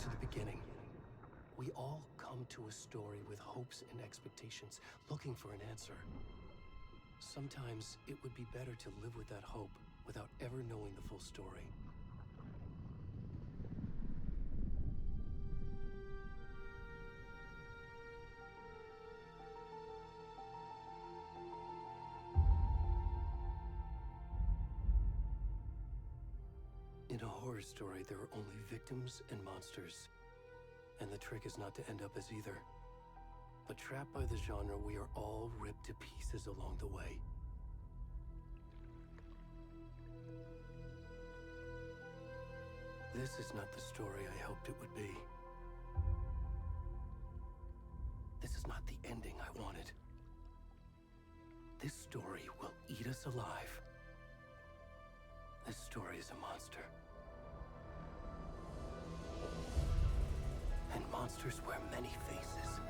to the beginning. We all come to a story with hopes and expectations, looking for an answer. Sometimes it would be better to live with that hope without ever knowing the full story. In a horror story, there are only victims and monsters. And the trick is not to end up as either. But trapped by the genre, we are all ripped to pieces along the way. This is not the story I hoped it would be. This is not the ending I wanted. This story will eat us alive. This story is a monster. And monsters wear many faces.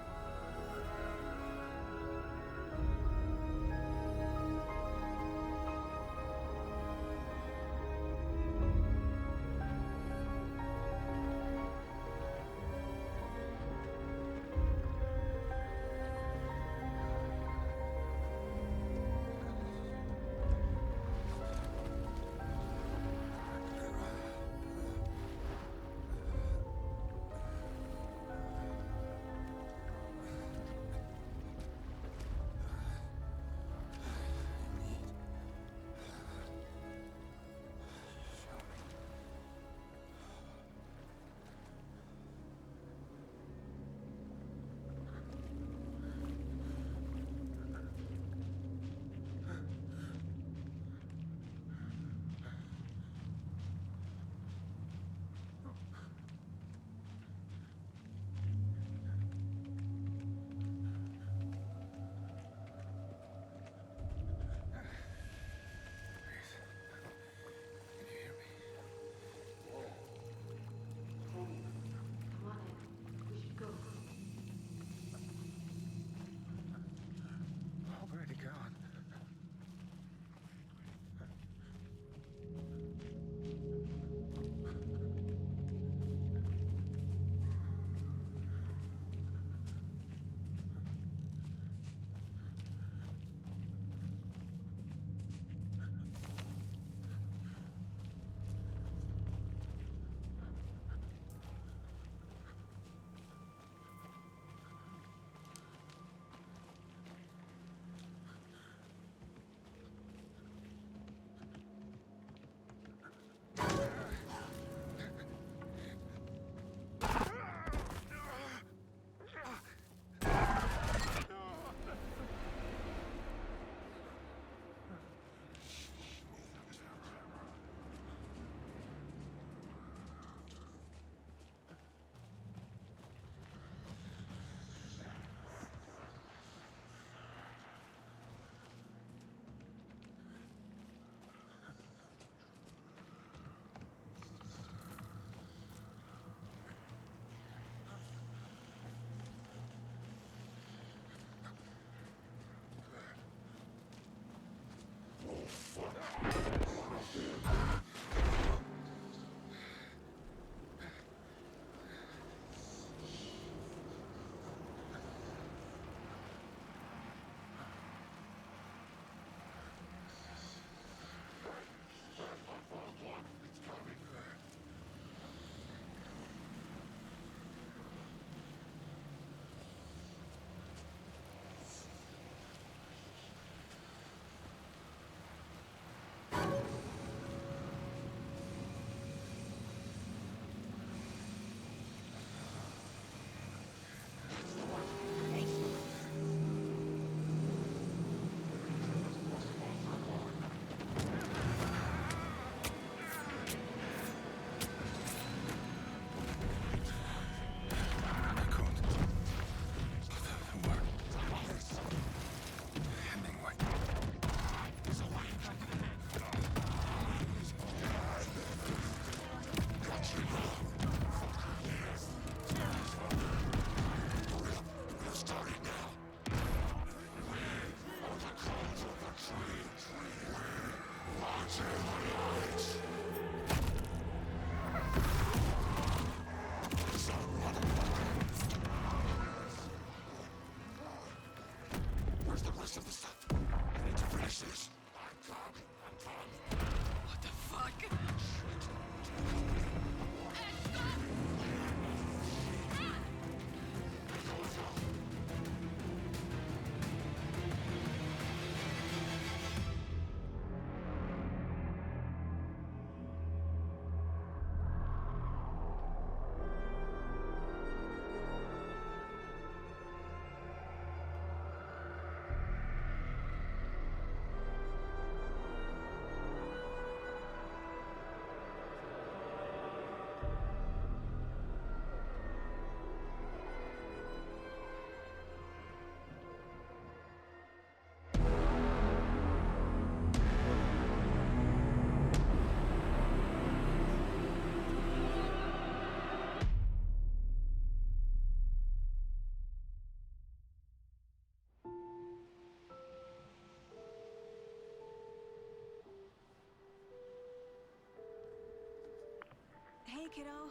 kiddo.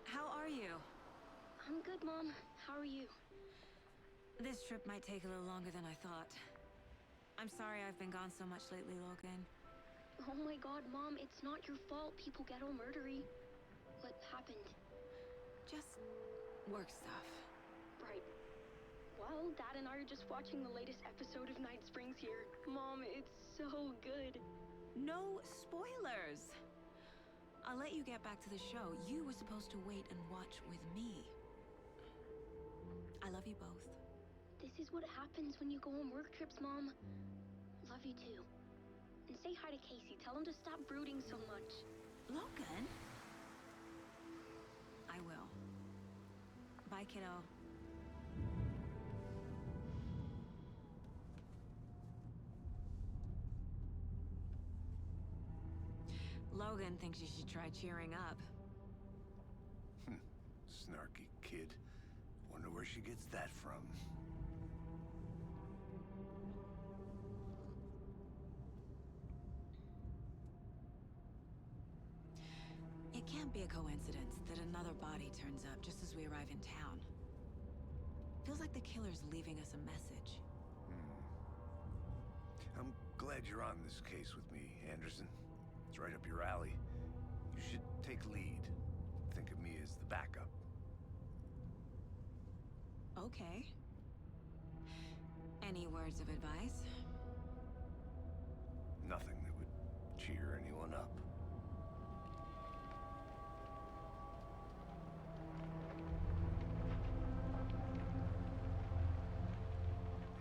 How are you? I'm good, Mom. How are you? This trip might take a little longer than I thought. I'm sorry I've been gone so much lately, Logan. Oh my god, Mom, it's not your fault people get all murdery. What happened? Just work stuff. Right. Well, Dad and I are just watching the latest episode of Night Springs here. Mom, it's so good. No spoilers! I'll let you get back to the show. You were supposed to wait and watch with me. I love you both. This is what happens when you go on work trips, Mom. Love you too. And say hi to Casey. Tell him to stop brooding so much. Logan? I will. Bye, kiddo. Logan thinks you should try cheering up. Snarky kid. Wonder where she gets that from. It can't be a coincidence that another body turns up just as we arrive in town. Feels like the killer's leaving us a message. I'm glad you're on this case with me, Anderson. It's right up your alley. You should take lead. Think of me as the backup. Okay. Any words of advice? Nothing that would cheer anyone up.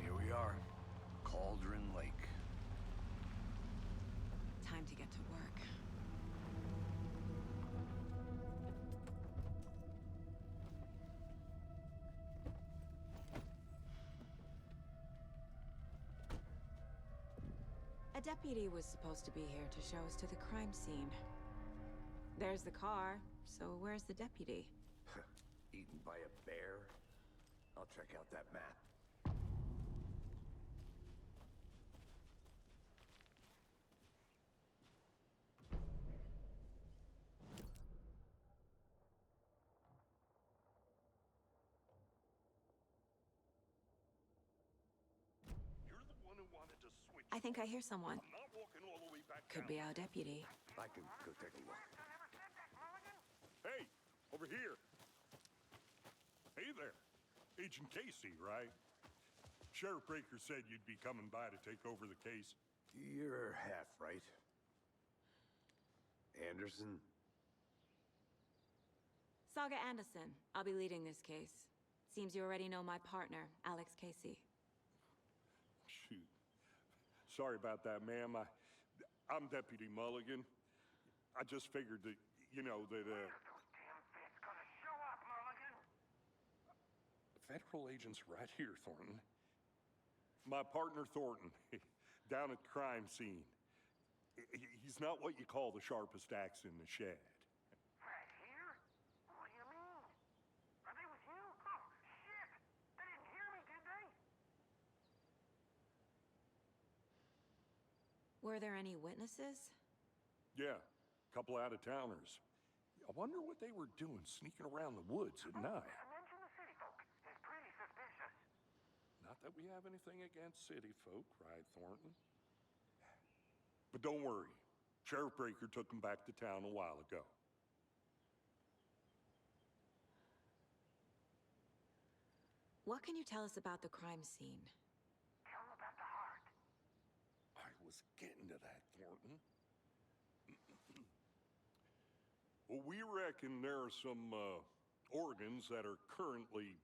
Here we are. Cauldron Lake. Time to get to work. A deputy was supposed to be here to show us to the crime scene. There's the car, so where's the deputy? Eaten by a bear? I'll check out that map. You're the one who wanted to switch. I think I hear someone. I'm not walking all the way back Could down. be our deputy. I can go take a look. Hey, over here. Hey there. Agent Casey, right? Sheriff Breaker said you'd be coming by to take over the case. You're half right. Anderson? Saga Anderson. I'll be leading this case. Seems you already know my partner, Alex Casey. Shoot. Sorry about that, ma'am. I'm Deputy Mulligan. I just figured that, you know, that, Those damn fists gonna show up, Mulligan. Federal agent's right here, Thornton. My partner, Thornton, down at the crime scene. He's not what you call the sharpest axe in the shed. Right here? What do you mean? Are they with you? Oh, shit! They didn't hear me, did they? Were there any witnesses? Yeah, a couple out-of-towners. I wonder what they were doing sneaking around the woods at night. Mention the city folk. It's pretty suspicious. Not that we have anything against city folk, right, Thornton? But don't worry. Sheriff Breaker took them back to town a while ago. What can you tell us about the crime scene? Tell them about the heart. I was getting to that, Thornton. Well, we reckon there are some organs that are currently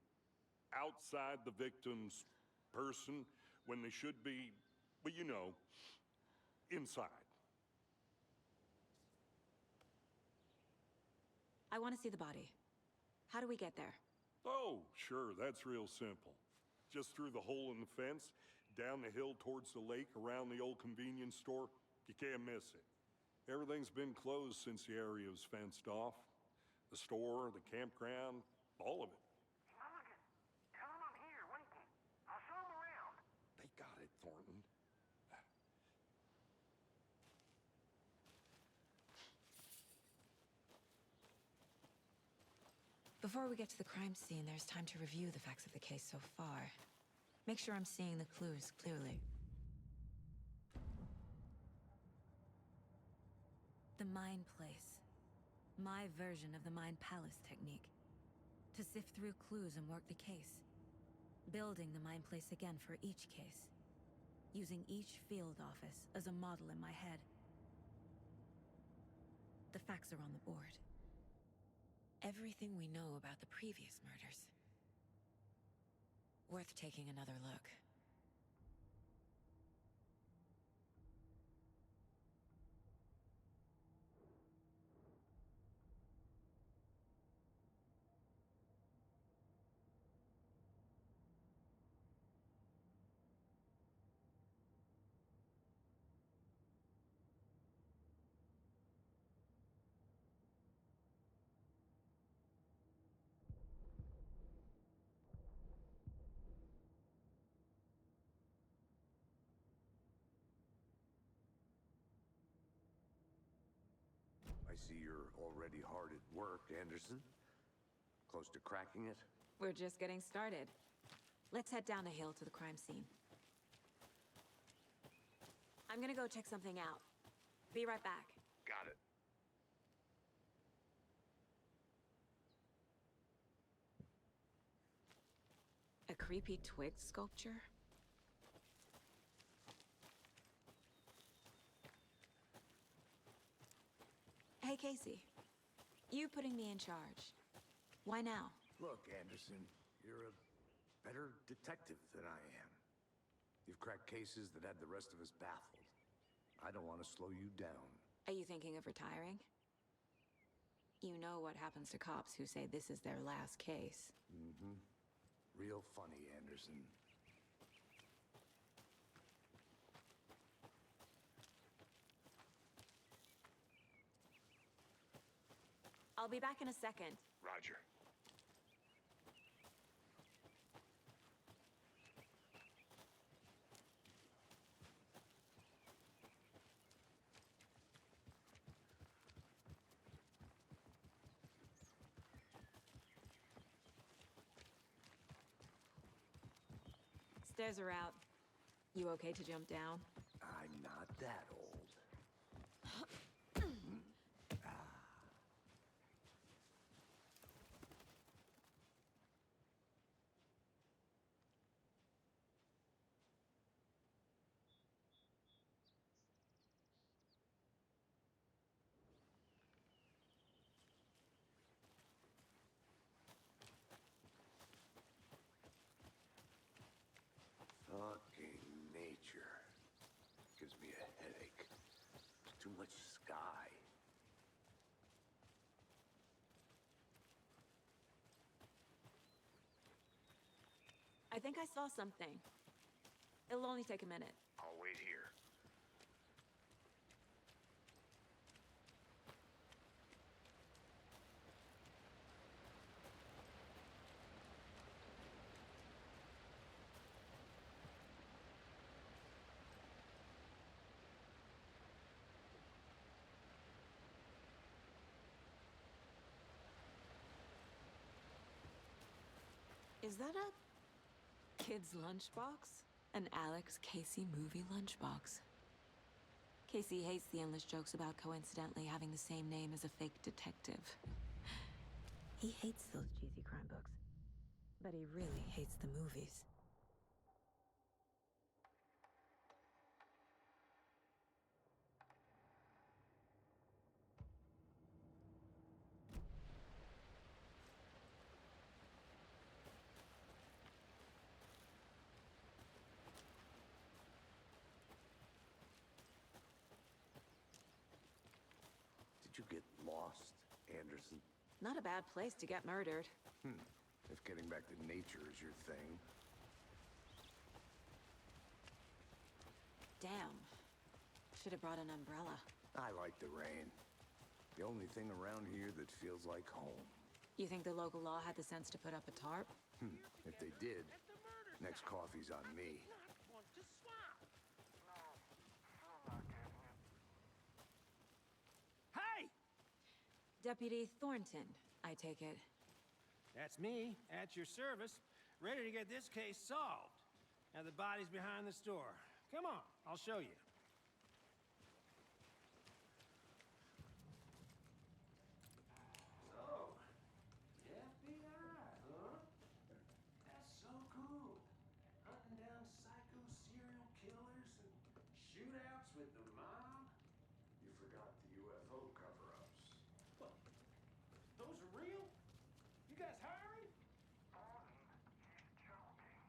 outside the victim's person when they should be, well, you know, inside. I want to see the body. How do we get there? Oh, sure, that's real simple. Just through the hole in the fence, down the hill towards the lake, around the old convenience store. You can't miss it. Everything's been closed since the area was fenced off. The store, the campground, all of it. Mulligan, tell them I'm here, waiting. I'll show them around. They got it, Thornton. Before we get to the crime scene, there's time to review the facts of the case so far. Make sure I'm seeing the clues clearly. The Mind Place. My version of the Mind Palace technique. To sift through clues and work the case. Building the Mind Place again for each case. Using each field office as a model in my head. The facts are on the board. Everything we know about the previous murders. Worth taking another look. I see you're already hard at work, Anderson. Close to cracking it? We're just getting started. Let's head down a hill to the crime scene. I'm gonna go check something out. Be right back. Got it. A creepy twig sculpture? Hey, Casey. You putting me in charge. Why now? Look, Anderson, you're a better detective than I am. You've cracked cases that had the rest of us baffled. I don't want to slow you down. Are you thinking of retiring? You know what happens to cops who say this is their last case. Mm-hmm. Real funny, Anderson. I'll be back in a second. Roger. Stairs are out. You okay to jump down? I'm not that old. Fucking nature. Gives me a headache. Too much sky. I think I saw something. It'll only take a minute. I'll wait here. Is that a kid's lunchbox? An Alex Casey movie lunchbox. Casey hates the endless jokes about coincidentally having the same name as a fake detective. He hates those cheesy crime books. But he really hates the movies. Did you get lost, Anderson? Not a bad place to get murdered. If getting back to nature is your thing. Damn. Should have brought an umbrella. I like the rain. The only thing around here that feels like home. You think the local law had the sense to put up a tarp? If they did, next coffee's on me. Want to swap? No, I'm not getting it. Deputy Thornton, I take it. That's me, at your service, ready to get this case solved. Now the body's behind the store. Come on, I'll show you. So, the FBI, huh? That's so cool. Hunting down psycho serial killers and shootouts with the mob. You forgot the UFO cover-ups. What? Those are real? You guys hiring? He's joking.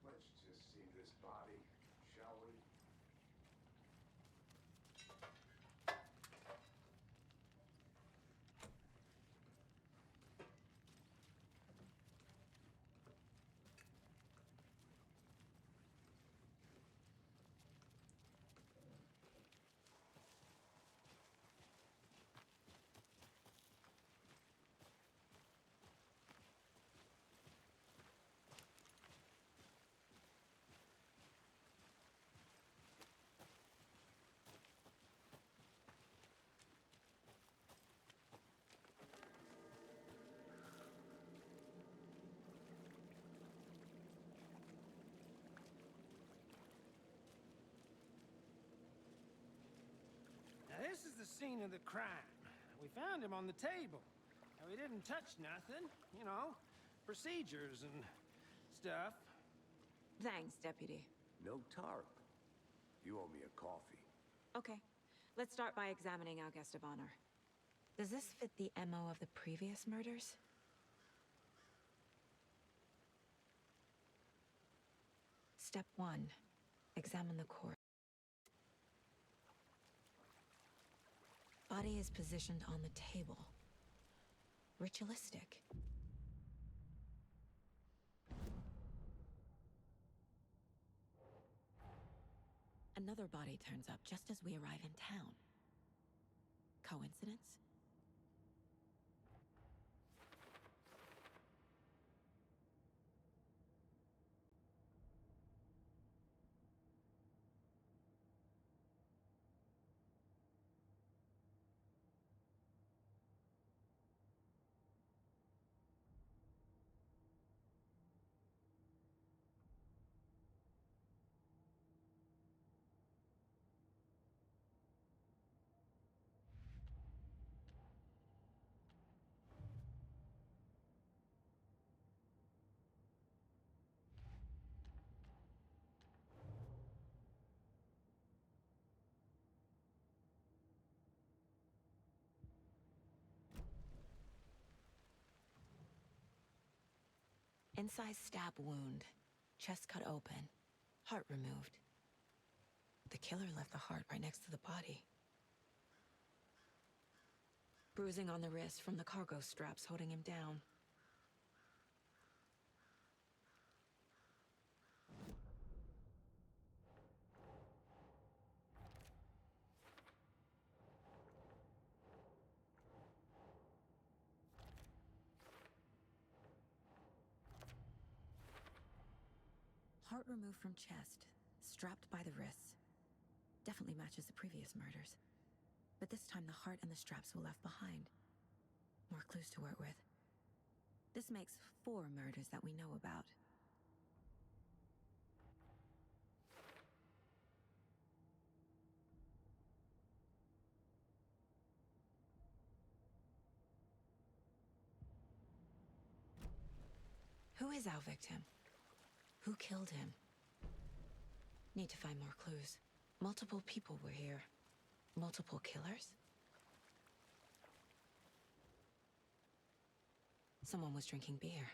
Let's just see this body, shall we? Now this is the scene of the crime. We found him on the table. And we didn't touch nothing, you know, procedures and stuff. Thanks, Deputy. No tarp. You owe me a coffee. Okay, let's start by examining our guest of honor. Does this fit the MO of the previous murders? Step 1. Examine the corpse. Body is positioned on the table. Ritualistic. Another body turns up just as we arrive in town. Coincidence? Incised stab wound. Chest cut open. Heart removed. The killer left the heart right next to the body. Bruising on the wrist from the cargo straps holding him down. Heart removed from chest, strapped by the wrists. Definitely matches the previous murders. But this time the heart and the straps were left behind. More clues to work with. This makes 4 murders that we know about. Who is our victim? Who killed him? Need to find more clues. Multiple people were here. Multiple killers? Someone was drinking beer.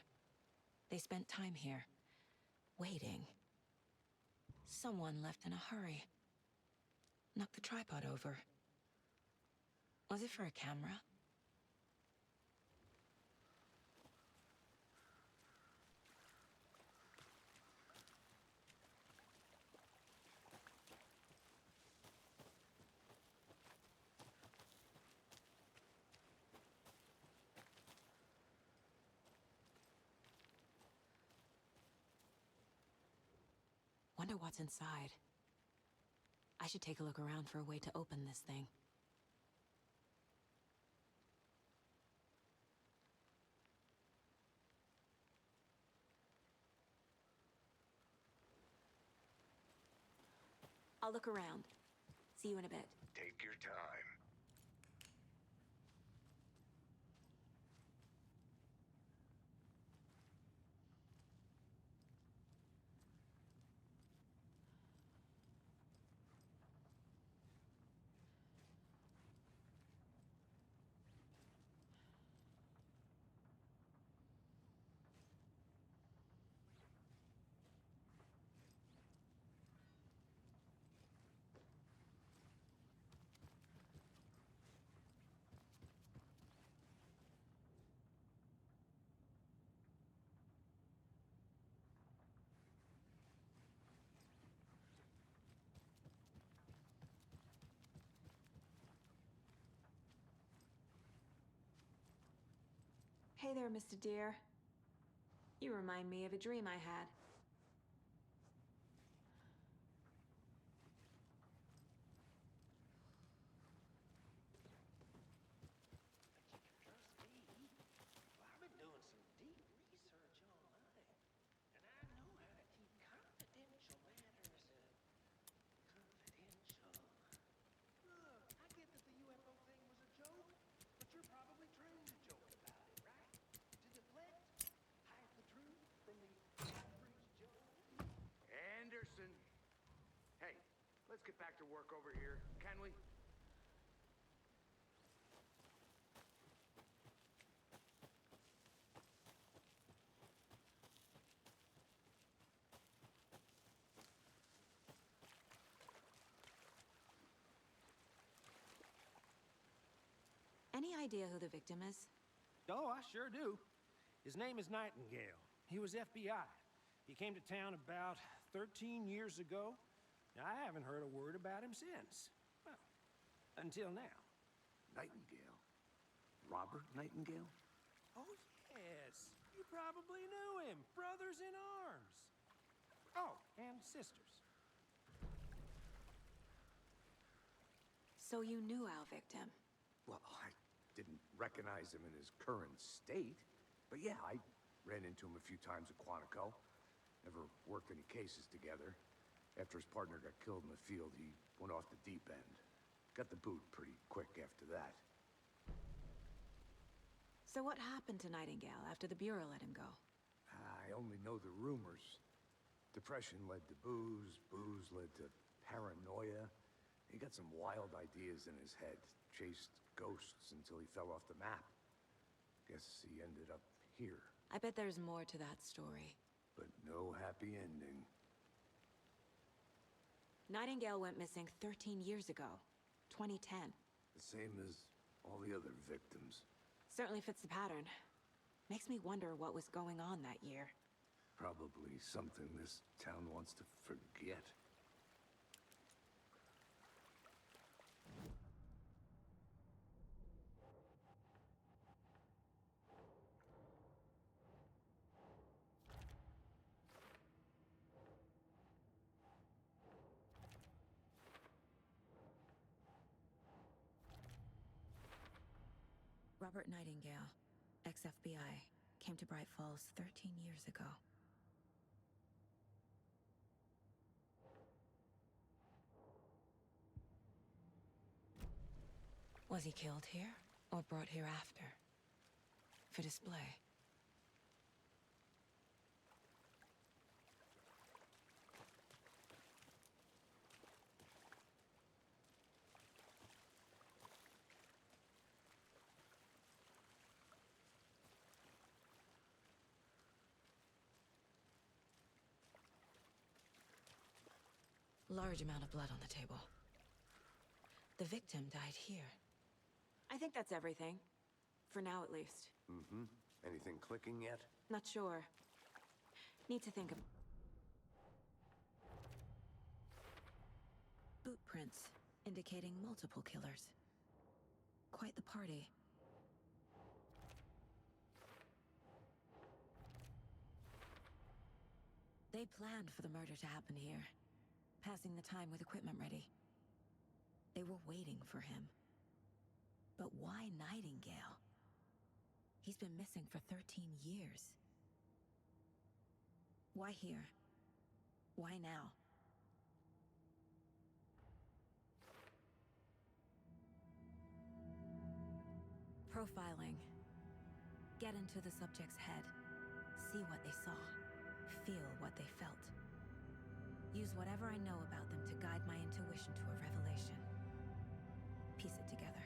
They spent time here, waiting. Someone left in a hurry. Knocked the tripod over. Was it for a camera? Wonder what's inside. I should take a look around for a way to open this thing. I'll look around. See you in a bit. Take your time. Hey there, Mr. Deer. You remind me of a dream I had. Trust me. Well, I've been doing some deep research online, and I know how to keep confidential matters confidential. Look, I get that the UFO thing was a joke, but you're probably trained to joke about it, right? To deflect, hide the truth from the average Joe. Anderson! Hey, let's get back to work over here, can we? Any idea who the victim is? Oh, I sure do. His name is Nightingale. He was FBI. He came to town about 13 years ago. Now, I haven't heard a word about him since. Well, until now. Nightingale? Robert Nightingale? Oh, yes. You probably knew him. Brothers in arms. Oh, and sisters. So you knew our victim. Well, I didn't recognize him in his current state. But yeah, I ran into him a few times at Quantico. Never worked any cases together. After his partner got killed in the field, he went off the deep end. Got the boot pretty quick after that. So what happened to Nightingale after the Bureau let him go? I only know the rumors. Depression led to booze, booze led to paranoia. He got some wild ideas in his head, chased ghosts until he fell off the map. Guess he ended up here, I bet there's more to that story. but no happy ending. Nightingale went missing 13 years ago, 2010. The same as all the other victims. Certainly fits the pattern. Makes me wonder what was going on that year. Probably something this town wants to forget. Robert Nightingale, ex-FBI, came to Bright Falls 13 years ago. Was he killed here, or brought here after? For display? Large amount of blood on the table. The victim died here. I think that's everything. For now, at least. Mm-hmm. Anything clicking yet? Not sure. Need to think of... Boot prints, indicating multiple killers. Quite the party. They planned for the murder to happen here. Passing the time with equipment ready. They were waiting for him. But why Nightingale? He's been missing for 13 years. Why here? Why now? Profiling. Get into the subject's head. See what they saw. Feel what they felt. Use whatever I know about them to guide my intuition to a revelation. Piece it together.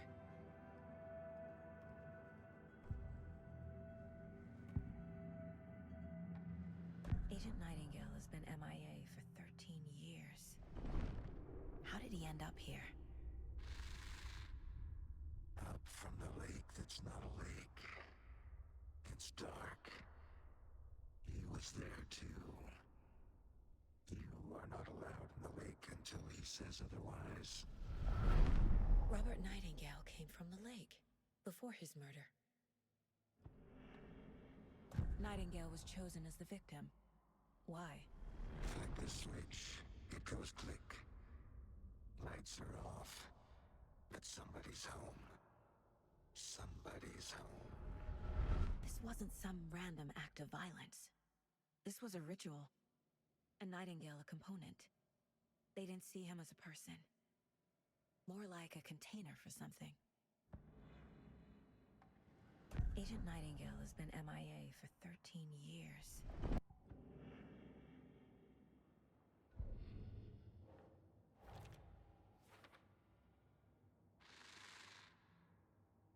Agent Nightingale has been MIA for 13 years. How did he end up here? Up from the lake that's not a lake. It's dark. He was there too. You are not allowed in the lake until he says otherwise. Robert Nightingale came from the lake before his murder. Nightingale was chosen as the victim. Why? Flick the switch. It goes click. Lights are off. But somebody's home. Somebody's home. This wasn't some random act of violence. This was a ritual. And Nightingale a component. They didn't see him as a person. More like a container for something. Agent Nightingale has been MIA for 13 years.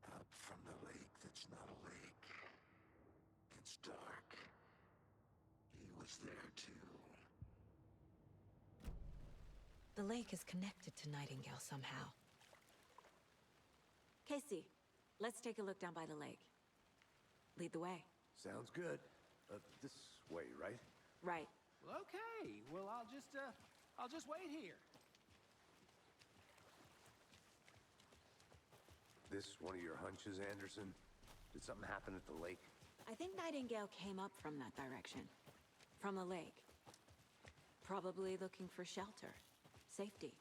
Up from the lake that's not a lake. It's dark. He was there too. The lake is connected to Nightingale somehow. Casey, let's take a look down by the lake. Lead the way. Sounds good. This way, right? Right. Well, okay. Well, I'll just wait here. This one of your hunches, Anderson? Did something happen at the lake? I think Nightingale came up from that direction. From the lake. Probably looking for shelter. Safety.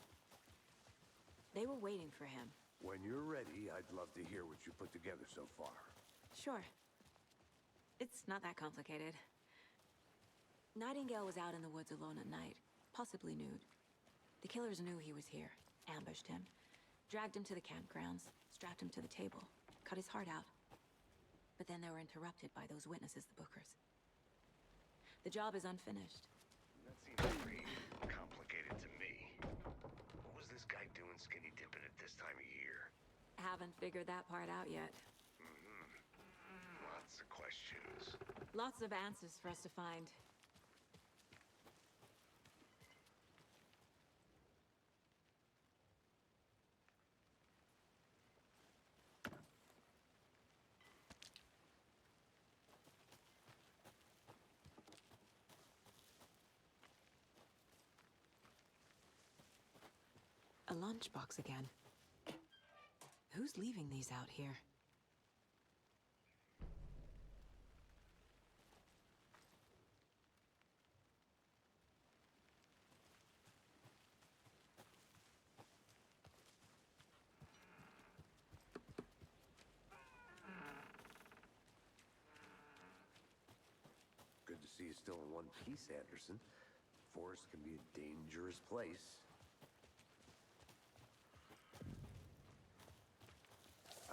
They were waiting for him. When you're ready, I'd love to hear what you put together so far. Sure. It's not that complicated. Nightingale was out in the woods alone at night, possibly nude. The killers knew he was here, ambushed him, dragged him to the campgrounds, strapped him to the table, cut his heart out. But then they were interrupted by those witnesses, the Bookers. The job is unfinished. That seems pretty complicated to me. What was this guy doing skinny dipping at this time of year? Haven't figured that part out yet. Lots of questions. Lots of answers for us to find. A lunchbox again. Who's leaving these out here? Good to see you still in one piece, Anderson. Forest can be a dangerous place.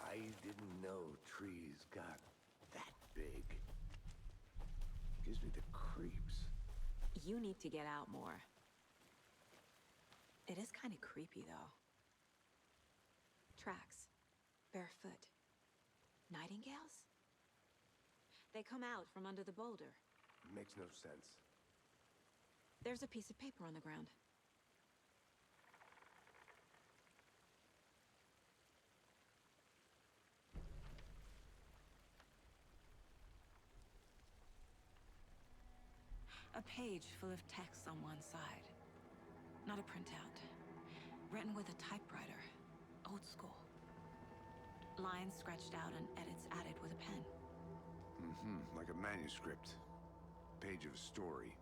I didn't know trees got that big. Gives me the creeps. You need to get out more. It is kind of creepy, though. Tracks. Barefoot. Nightingales? They come out from under the boulder. Makes no sense. There's a piece of paper on the ground. A page full of text on one side. Not a printout. Written with a typewriter. Old school. Lines scratched out and edits added with a pen. Like a manuscript. Page of a story.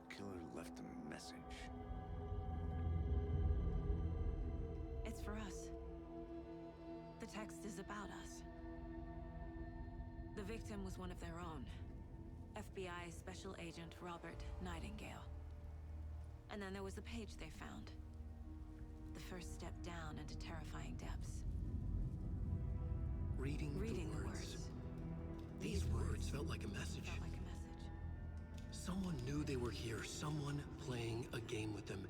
Killer left a message. It's for us. The text is about us. The victim was one of their own. FBI Special Agent Robert Nightingale. And then there was the page they found. The first step down into terrifying depths. reading the words. These words felt like a message. Felt like a message. Someone knew they were here, someone playing a game with them.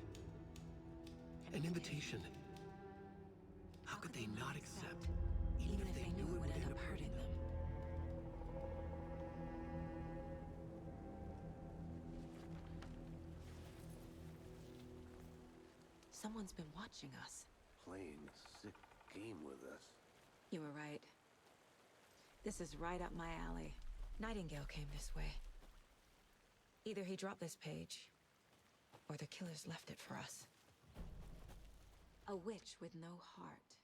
An invitation. How could they not accept, even if they knew it would end up hurting them? Someone's been watching us. Playing a sick game with us. You were right. This is right up my alley. Nightingale came this way. Either he dropped this page, or the killers left it for us. A witch with no heart.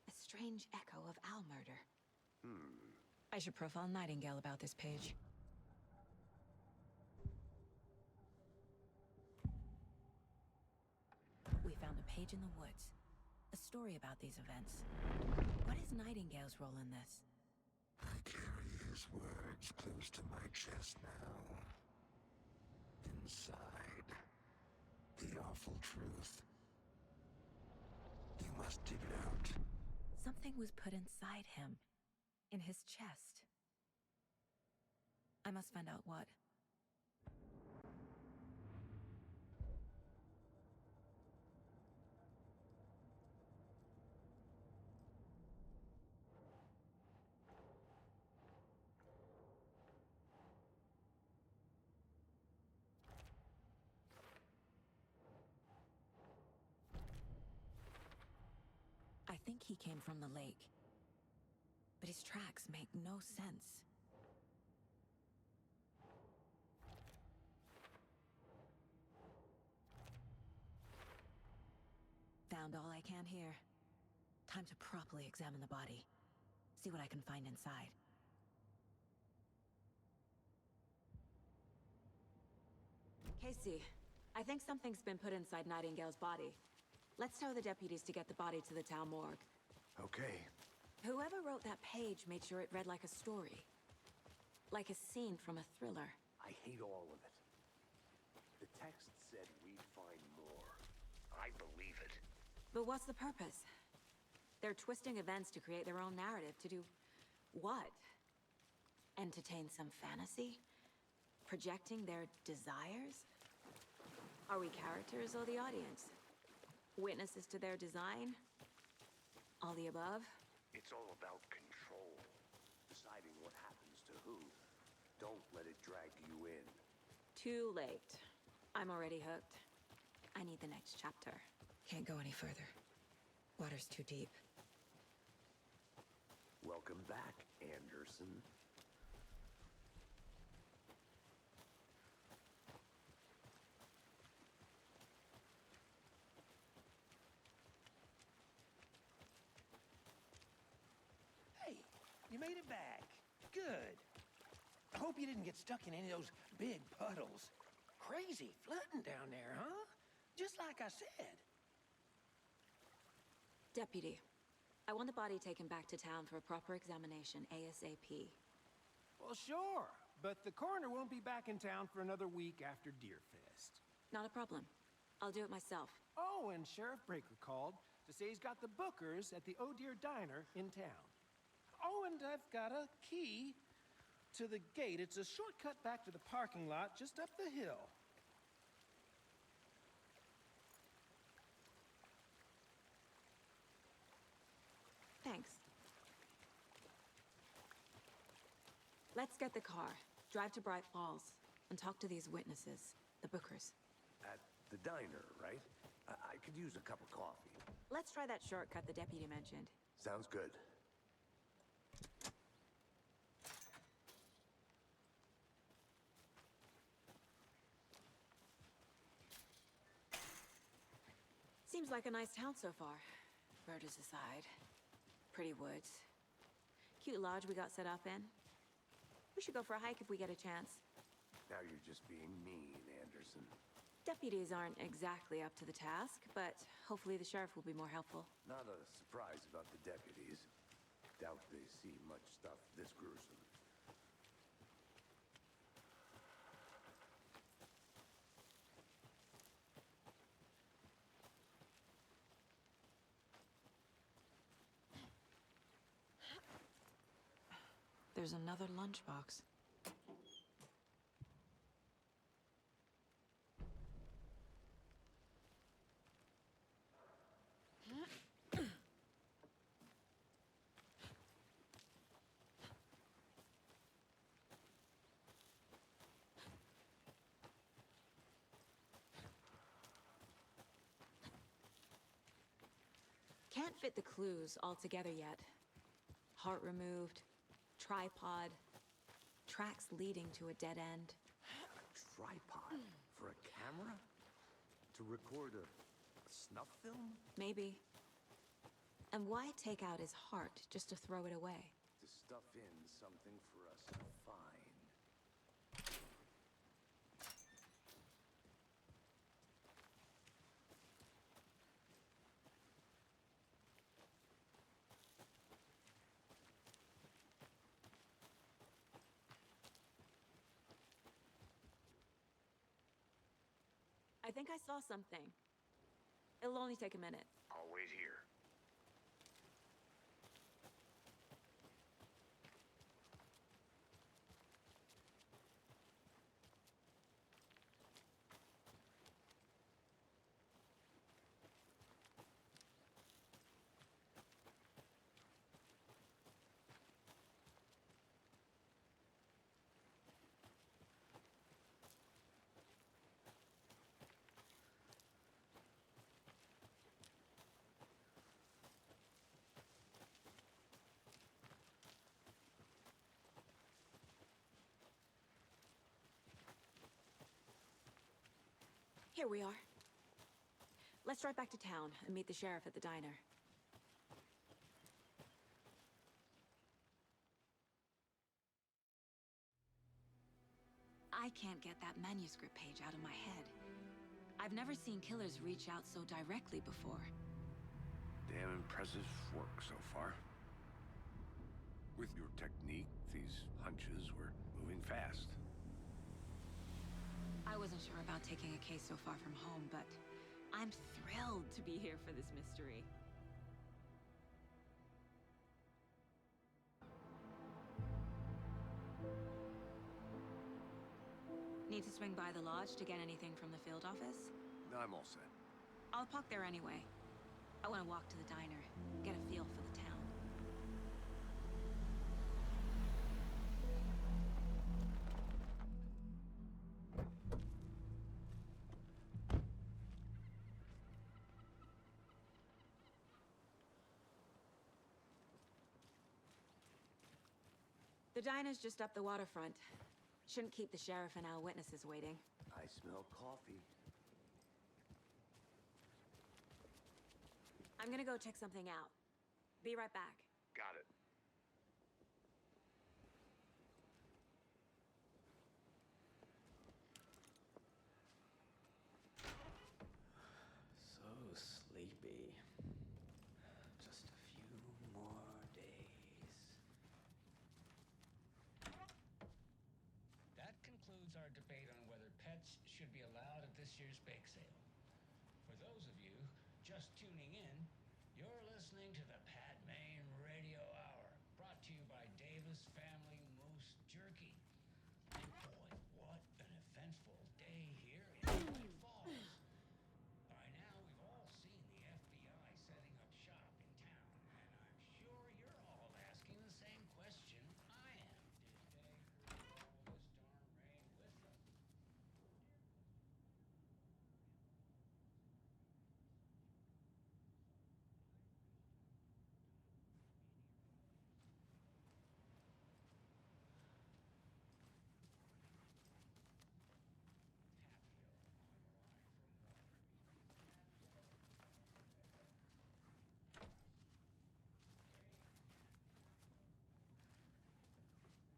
A strange echo of owl murder. I should profile Nightingale about this page. We found a page in the woods. A story about these events. What is Nightingale's role in this? I carry his words close to my chest now. Inside, the awful truth. You must dig it out. Something was put inside him. In his chest. I must find out what. I think he came from the lake. But his tracks make no sense. Found all I can here. Time to properly examine the body. See what I can find inside. Casey, I think something's been put inside Nightingale's body. Let's tell the deputies to get the body to the town morgue. Okay. Whoever wrote that page made sure it read like a story. Like a scene from a thriller. I hate all of it. The text said we'd find more. I believe it. But what's the purpose? They're twisting events to create their own narrative. To do what? Entertain some fantasy? Projecting their desires? Are we characters or the audience? Witnesses to their design? All the above? It's all about control. Deciding what happens to who. Don't let it drag you in. Too late. I'm already hooked. I need the next chapter. Can't go any further. Water's too deep. Welcome back, Anderson. Hey, you made it back. Good. I hope you didn't get stuck in any of those big puddles. Crazy flooding down there, huh? Just like I said. Deputy, I want the body taken back to town for a proper examination ASAP. Well, sure. But the coroner won't be back in town for another week after Deerfest. Not a problem. I'll do it myself. Oh, and Sheriff Breaker called to say he's got the Bookers at the Oh Dear Diner in town. Oh, and I've got a key to the gate. It's a shortcut back to the parking lot just up the hill. Thanks. Let's get the car, drive to Bright Falls, and talk to these witnesses, the Bookers. At the diner, right? I could use a cup of coffee. Let's try that shortcut the deputy mentioned. Sounds good. Seems like a nice town so far. Murders aside. Pretty woods. Cute lodge we got set up in. We should go for a hike if we get a chance. Now you're just being mean, Anderson. Deputies aren't exactly up to the task, but hopefully the sheriff will be more helpful. Not a surprise about the deputies. Doubt they see much stuff this gruesome. There's another lunchbox. Can't fit the clues all together yet. Heart removed, tripod, tracks leading to a dead end. A tripod? For a camera? To record a snuff film? Maybe. And why take out his heart just to throw it away? To stuff in something for us to find. I think I saw something. It'll only take a minute. I'll wait here. Here we are. Let's drive back to town and meet the sheriff at the diner. I can't get that manuscript page out of my head. I've never seen killers reach out so directly before. Damn impressive work so far. With your technique, these hunches were moving fast. I wasn't sure about taking a case so far from home, but I'm thrilled to be here for this mystery. Need to swing by the lodge to get anything from the field office? No, I'm all set. I'll park there anyway. I want to walk to the diner, get a feel for the town. The diner's just up the waterfront. Shouldn't keep the sheriff and our witnesses waiting. I smell coffee. I'm gonna go check something out. Be right back. Got it. So sleepy. Just a few more days. That concludes our debate on whether pets should be allowed at this year's bake sale. For those of you just tuning in, you're listening to the Pat Maine Radio Hour, brought to you by Davis Family Moose Jerky. And boy, what an eventful day here in Lake Falls. By now, we've all seen the FBI setting up shop in town, and I'm sure you're all asking the same question I am. Did they bring all this darn rain with them?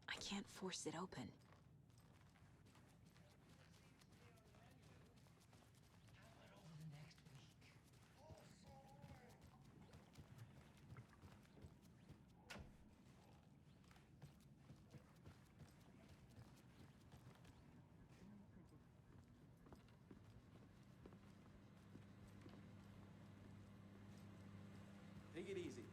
I can't force it open. How about over the next week? Take it easy.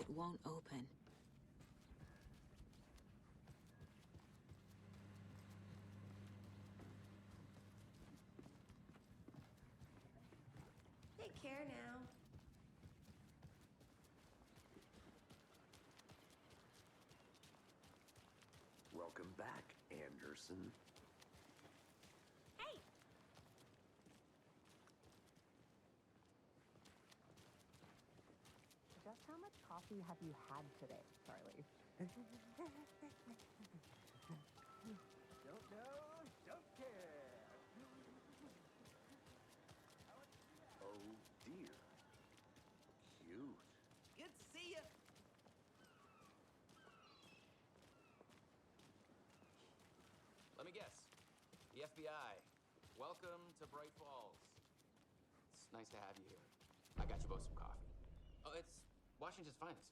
it won't open. Take care now. Welcome back, Anderson. Hey! Just how much coffee have you had today, Charlie? Don't know, don't care. Oh dear. Cute. Good to see you. Let me guess. The FBI. Welcome to Bright Falls. It's nice to have you here. I got you both some coffee. Oh, it's Washington's finest.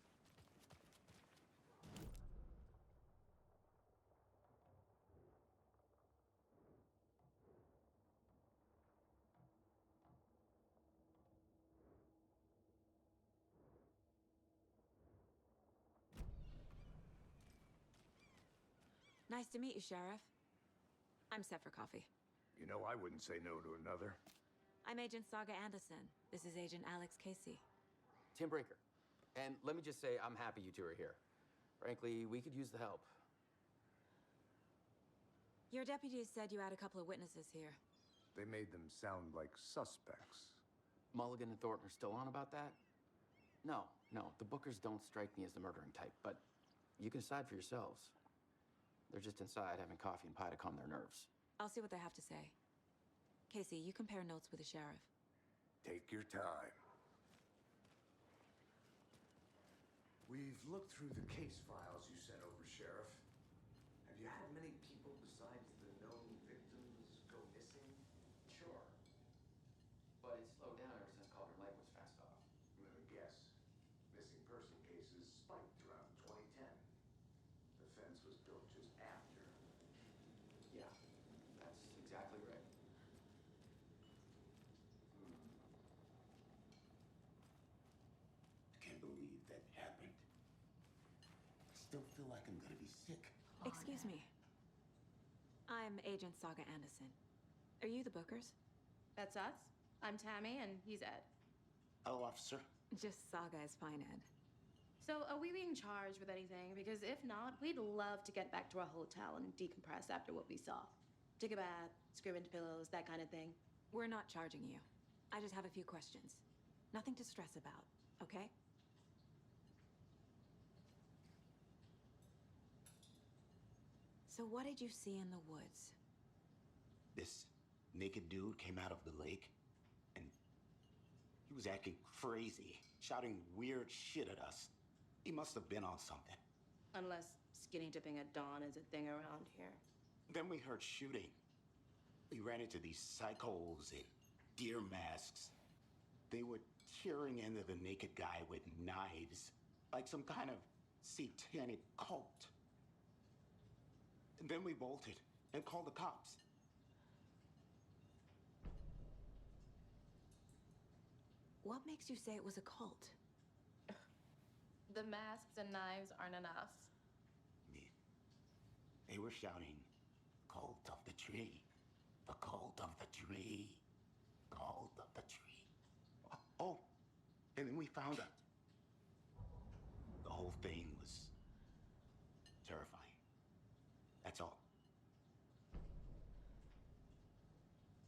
Nice to meet you, Sheriff. I'm set for coffee. You know, I wouldn't say no to another. I'm Agent Saga Anderson. This is Agent Alex Casey. Tim Breaker. And let me just say, I'm happy you two are here. Frankly, we could use the help. Your deputies said you had a couple of witnesses here. They made them sound like suspects. Mulligan and Thornton are still on about that? No, the Bookers don't strike me as the murdering type, but you can decide for yourselves. They're just inside having coffee and pie to calm their nerves. I'll see what they have to say. Casey, you compare notes with the sheriff. Take your time. We've looked through the case files you sent over, Sheriff. Have you had many people besides the known victims go missing? Sure. But it slowed down ever since Calder Lake was fast off. Let me guess. Missing person cases spiked around 2010. The fence was built just after. Yeah, that's exactly right. I can't believe that happened. I still feel like I'm gonna be sick. Excuse me. I'm Agent Saga Anderson. Are you the Bookers? That's us. I'm Tammy, and he's Ed. Hello, officer. Just Saga is fine, Ed. So, are we being charged with anything? Because if not, we'd love to get back to our hotel and decompress after what we saw. Take a bath, scream into pillows, that kind of thing. We're not charging you. I just have a few questions. Nothing to stress about, okay? So what did you see in the woods? This naked dude came out of the lake, and he was acting crazy, shouting weird shit at us. He must have been on something. Unless skinny dipping at dawn is a thing around here. Then we heard shooting. We ran into these psychos in deer masks. They were tearing into the naked guy with knives, like some kind of satanic cult. And then we bolted and called the cops. What makes you say it was a cult? The masks and knives aren't enough. They were shouting, "Cult of the tree, the cult of the tree, cult of the tree." Oh, and then we found out. The whole thing was terrifying. That's all.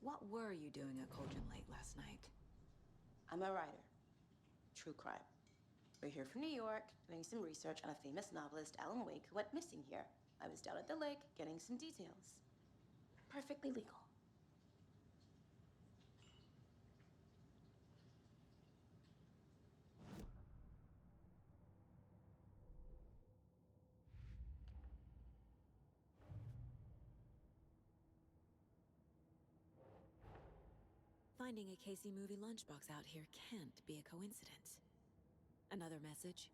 What were you doing at Colgan Lake last night? I'm a writer. True crime. We're here from New York, doing some research on a famous novelist, Alan Wake, who went missing here. I was down at the lake, getting some details. Perfectly legal. Finding a Casey movie lunchbox out here can't be a coincidence. Another message?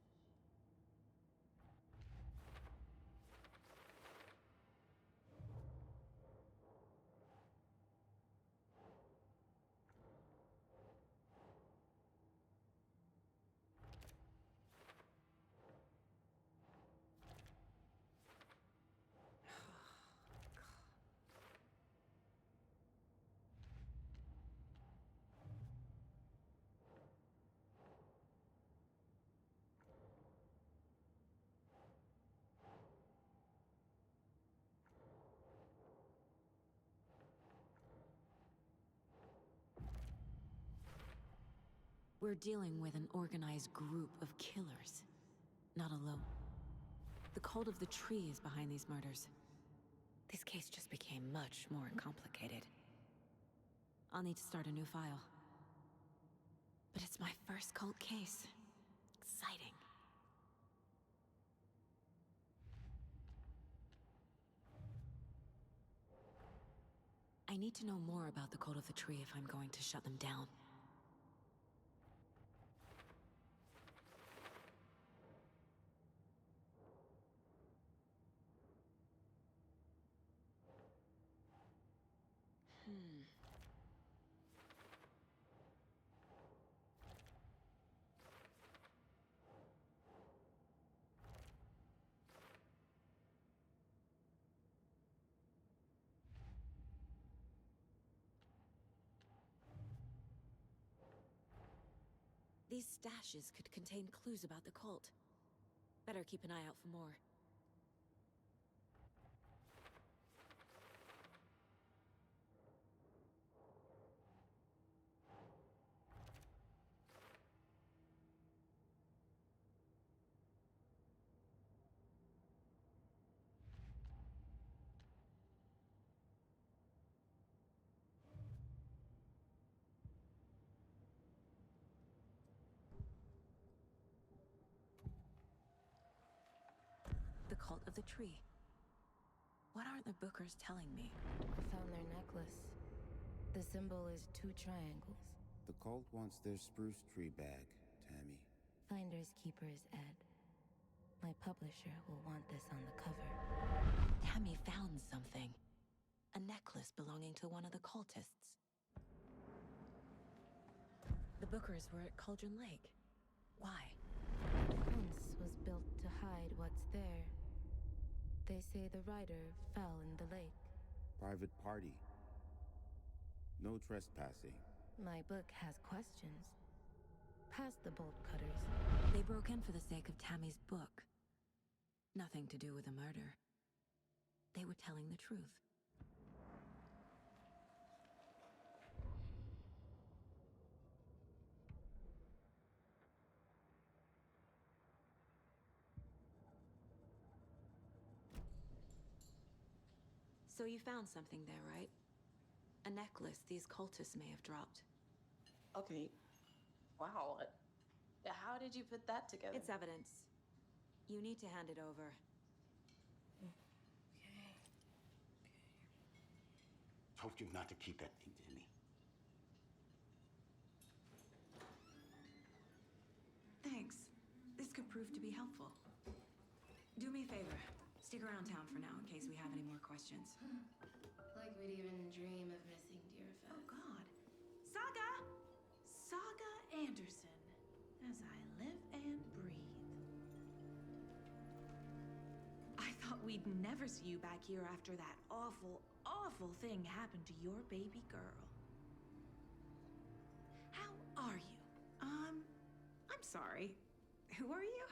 We're dealing with an organized group of killers, not alone. The cult of the tree is behind these murders. This case just became much more complicated. I'll need to start a new file. But it's my first cult case. Exciting. I need to know more about the cult of the tree if I'm going to shut them down. These stashes could contain clues about the cult. Better keep an eye out for more. The cult of the tree. What aren't the Bookers telling me? I found their necklace. The symbol is 2 triangles. The cult wants their spruce tree bag, Tammy. Finders keepers, Ed. My publisher will want this on the cover. Tammy found something. A necklace belonging to one of the cultists. The Bookers were at Cauldron Lake. Why? The fence was built to hide what's there. They say the rider fell in the lake. Private party. No trespassing. My book has questions. Past the bolt cutters. They broke in for the sake of Tammy's book. Nothing to do with a murder. They were telling the truth. So you found something there, right? A necklace these cultists may have dropped. Okay. Wow. How did you put that together? It's evidence. You need to hand it over. Told you not to keep that thing to me. Thanks. This could prove to be helpful. Do me a favor. Stick around town for now in case we have any more questions. Like we'd even dream of missing dear Fez. Oh, God. Saga! Saga Anderson. As I live and breathe. I thought we'd never see you back here after that awful, awful thing happened to your baby girl. How are you? I'm sorry. Who are you?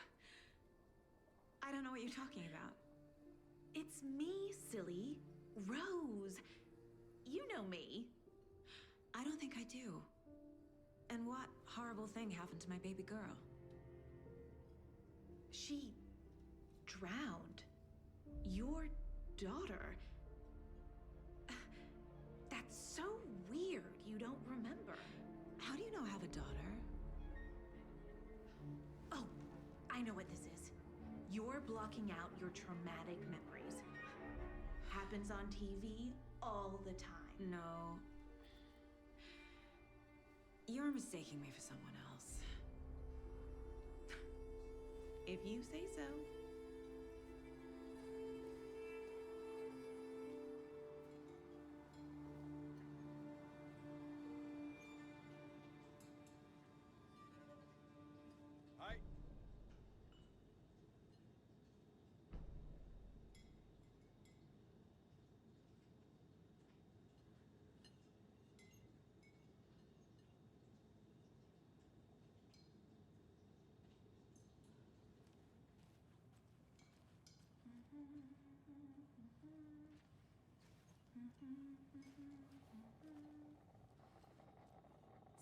I don't know what you're talking about. It's me, silly. Rose. You know me. I don't think I do. And what horrible thing happened to my baby girl? She drowned. Your daughter. That's so weird you don't remember. How do you know I have a daughter? Oh, I know what this is. You're blocking out your traumatic memories. Happens on TV all the time. No. You're mistaking me for someone else. If you say so. Hi.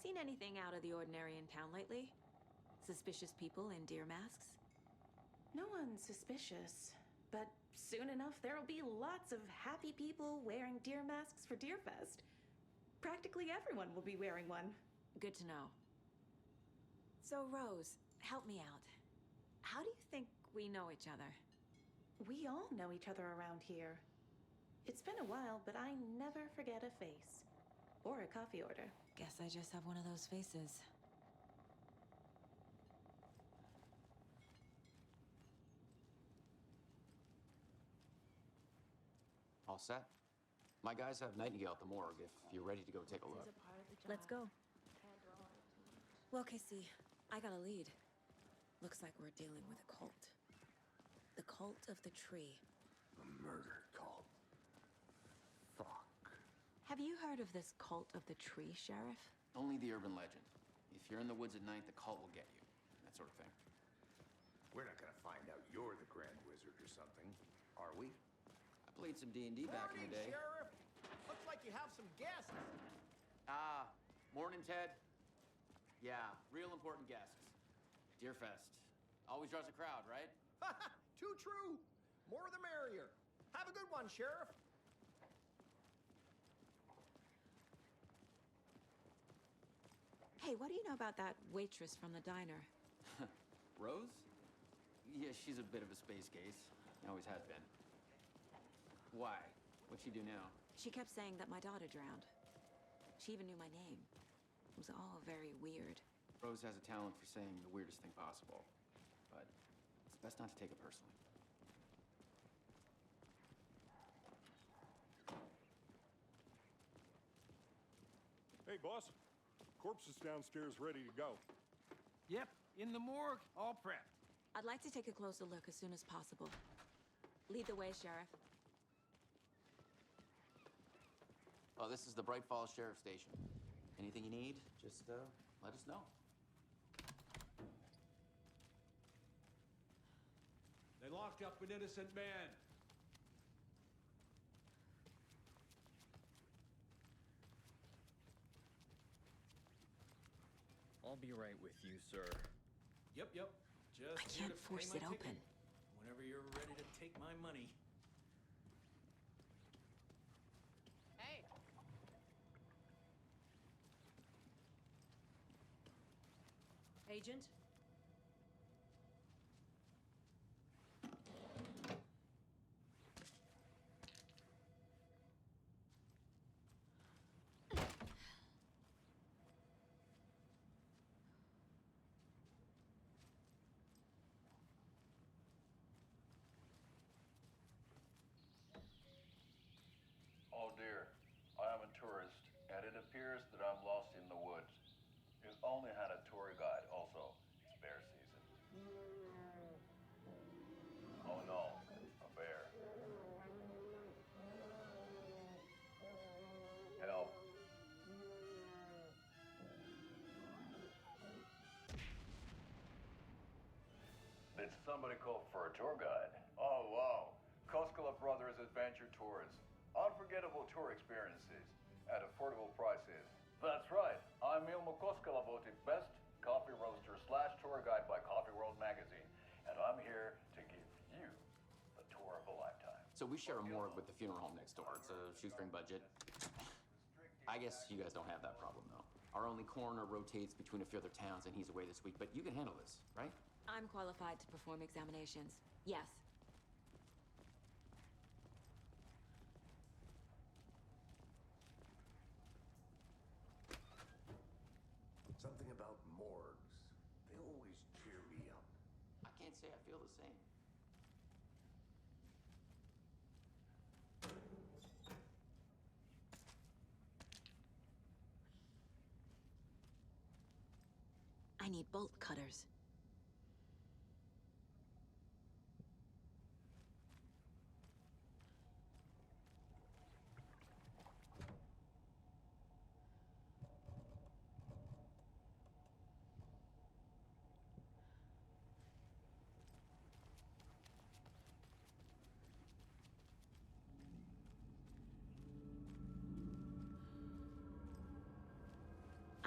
Seen anything out of the ordinary in town lately? Suspicious people in deer masks? No one's suspicious, but soon enough there'll be lots of happy people wearing deer masks for Deerfest. Practically everyone will be wearing one. Good to know. So, Rose, help me out. How do you think we know each other? We all know each other around here. It's been a while, but I never forget a face. Or a coffee order. Guess I just have one of those faces. All set? My guys have Nightingale at the morgue if you're ready to go take a look. Let's go. Well, Casey, I got a lead. Looks like we're dealing with a cult. The cult of the tree. A murder cult. Fuck. Have you heard of this cult of the tree, Sheriff? Only the urban legend. If you're in the woods at night, the cult will get you. That sort of thing. We're not gonna find out you're the Grand Wizard or something, are we? I played some D&D back in the day. Sheriff! Looks like you have some guests. Morning, Ted. Yeah, real important guests. Deerfest. Always draws a crowd, right? Too true. More the merrier. Have a good one, Sheriff. Hey, what do you know about that waitress from the diner? Rose? Yeah, she's a bit of a space case. Always has been. Why? What'd she do now? She kept saying that my daughter drowned. She even knew my name. It was all very weird. Rose has a talent for saying the weirdest thing possible. But it's best not to take it personally. Hey, boss. Corpse is downstairs ready to go. Yep, in the morgue, all prepped. I'd like to take a closer look as soon as possible. Lead the way, Sheriff. Oh, this is the Bright Falls Sheriff Station. Anything you need, just let us know. They locked up an innocent man. I'll be right with you, sir. Yep. Just I here can't to force pay it my open. ticket. Whenever you're ready to take my money. Hey. Agent? Oh dear, I am a tourist, and it appears that I'm lost in the woods. You only had a tour guide, also. It's bear season. Oh no, a bear. Help. Did somebody call for a tour guide? Oh wow, Koskela Brothers Adventure Tours. Unforgettable tour experiences at affordable prices. That's right. I'm Ilmo Koskela, voted best coffee roaster / tour guide by Coffee World magazine, and I'm here to give you the tour of a lifetime. So we share a morgue with the funeral home next door. It's a shoestring budget. I guess you guys don't have that problem, though. Our only coroner rotates between a few other towns, and he's away this week, but you can handle this, right? I'm qualified to perform examinations. Yes. Something about morgues. They always cheer me up. I can't say I feel the same. I need bolt cutters.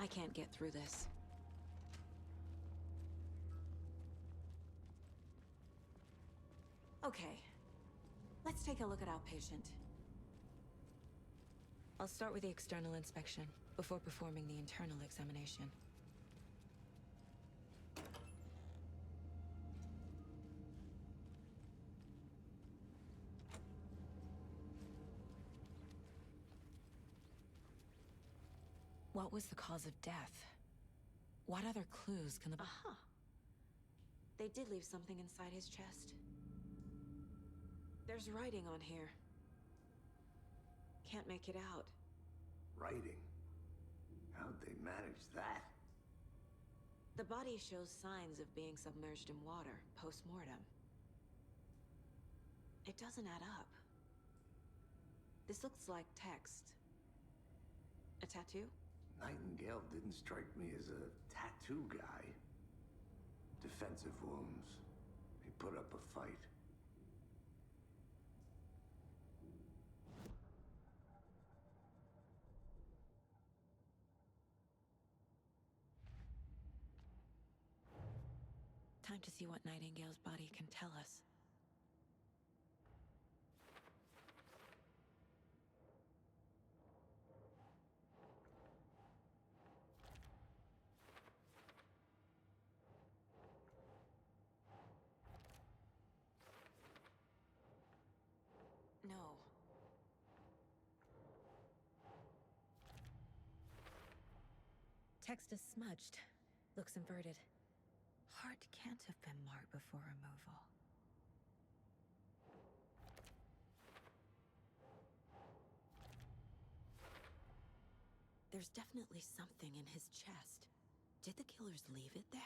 I can't get through this. Okay. Let's take a look at outpatient. I'll start with the external inspection before performing the internal examination. What was the cause of death? What other clues can the... Aha! They did leave something inside his chest. There's writing on here. Can't make it out. Writing? How'd they manage that? The body shows signs of being submerged in water, post-mortem. It doesn't add up. This looks like text. A tattoo? Nightingale didn't strike me as a tattoo guy. Defensive wounds. He put up a fight. Time to see what Nightingale's body can tell us. No. Text is smudged. Looks inverted. Heart can't have been marked before removal. There's definitely something in his chest. Did the killers leave it there?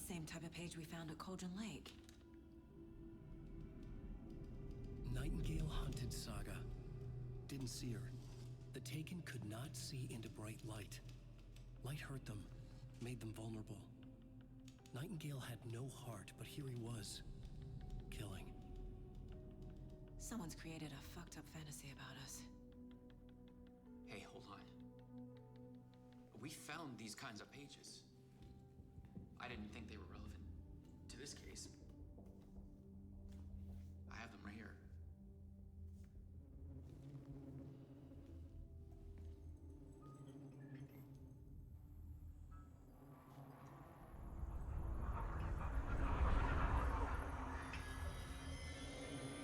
Same type of page we found at Cauldron Lake. Nightingale hunted Saga. Didn't see her. The Taken could not see into bright light. Light hurt them, made them vulnerable. Nightingale had no heart, but here he was, killing. Someone's created a fucked up fantasy about us. Hey, hold on. We found these kinds of pages. I didn't think they were relevant to this case. I have them right here.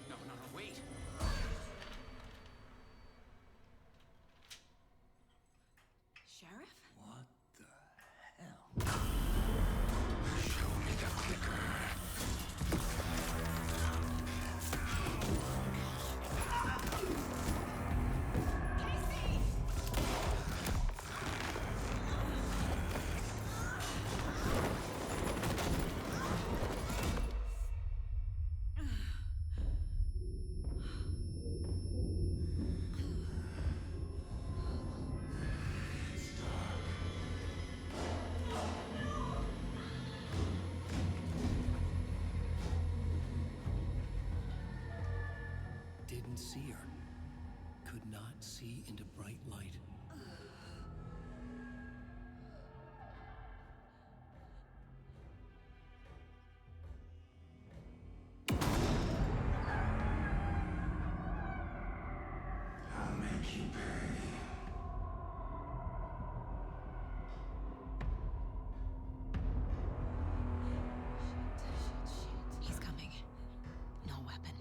No, wait! Sheriff? What the hell? Show me the clicker. Didn't see her. Could not see into bright light. I'll make you pay. He's coming. No weapon.